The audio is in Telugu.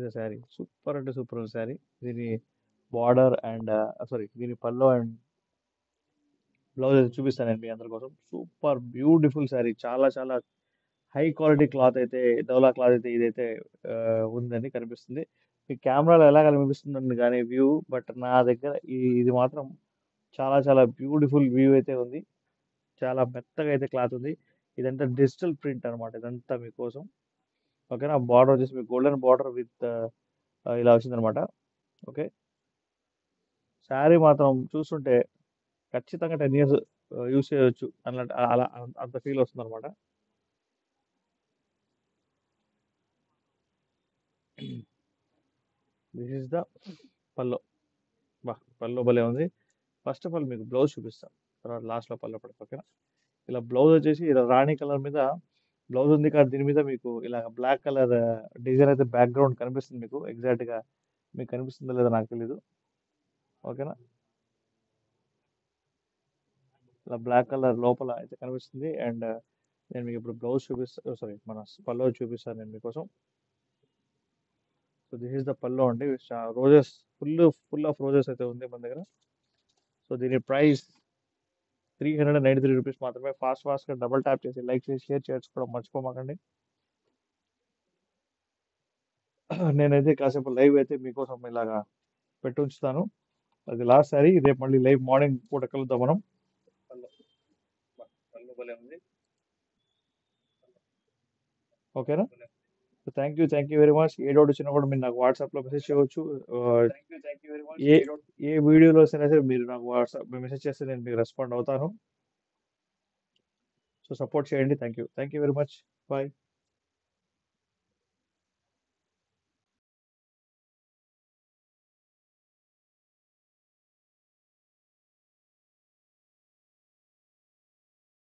ద శారీ. సూపర్ అంటే సూపర్ ఉంది శారీ. దీని బార్డర్ అండ్ సారీ దీని పల్లో అండ్ బ్లౌజ్ అయితే చూపిస్తాను నేను మీ అందరి కోసం. Super beautiful sari. చాలా చాలా హై క్వాలిటీ క్లాత్ అయితే డోలా క్లాత్ అయితే ఇదైతే ఉందని కనిపిస్తుంది. మీ కెమెరాలో ఎలా కనిపిస్తుందండి కానీ వ్యూ, బట్ నా దగ్గర ఇది మాత్రం చాలా చాలా బ్యూటిఫుల్ వ్యూ అయితే ఉంది. చాలా మెత్తగా అయితే క్లాత్ ఉంది. ఇదంతా డిజిటల్ ప్రింట్ అన్నమాట. ఇదంతా మీకోసం. ఓకేనా. బార్డర్ వచ్చేసి మీకు గోల్డెన్ బార్డర్ విత్ ఇలా వచ్చిందనమాట. ఓకే. శారీ మాత్రం చూస్తుంటే ఖచ్చితంగా 10 ఇయర్స్ యూస్ చేయొచ్చు అన్నట్టు అలా అంత ఫీల్ వస్తుంది అనమాట. దిస్ ఇస్ ద పల్లో. బా పల్లో భలే ఉంది. ఫస్ట్ ఆఫ్ ఆల్ మీకు బ్లౌజ్ చూపిస్తాను. తర్వాత లాస్ట్లో పల్లో పడతా. ఓకేనా. ఇలా బ్లౌజ్ వచ్చేసి ఇలా రాణి కలర్ మీద బ్లౌజ్ ఉంది కానీ దీని మీద మీకు ఇలా బ్లాక్ కలర్ డిజైన్ అయితే బ్యాక్గ్రౌండ్ కనిపిస్తుంది మీకు ఎగ్జాక్ట్గా. మీకు కనిపిస్తుందో లేదో నాకు తెలీదు. ఓకేనా. ఇలా బ్లాక్ కలర్ లోపల అయితే కనిపిస్తుంది. అండ్ నేను మీకు ఇప్పుడు బ్లౌజ్ చూపిస్తాను, సారీ మన పల్లో చూపిస్తాను నేను మీకోసం. సో దిస్ ఇస్ ద పల్లో అండి. రోజెస్ ఫుల్ ఆఫ్ రోజెస్ అయితే ఉంది మన దగ్గర. సో దీని ప్రైస్ 393 రూపీస్ మాత్రమే. ఫాస్ట్గా డబుల్ ట్యాప్ చేసి లైక్ చేసి షేర్ చేసుకోవడం మర్చిపోమాకండి. నేనైతే కాసేపు లైవ్ అయితే మీకోసం ఇలాగా పెట్టి ఉంచుతాను. అది లాస్ట్ సారి. రేపు మళ్ళీ లైవ్ మార్నింగ్ పూట కలుద్దాం మనం. పల్లో పల్లో భలే ఉంది. ఓకేనా. Thank you very much. A doubt వచ్చినా కూడా మీరు నాకు వాట్సాప్లో మెసేజ్ చేయవచ్చు. ఏ ఏ వీడియోలో సరే మీరు నాకు వాట్సాప్ మెసేజ్ చేస్తే నేను మీకు రెస్పాండ్ అవుతాను. సో సపోర్ట్ చేయండి. Thank you very much. Bye.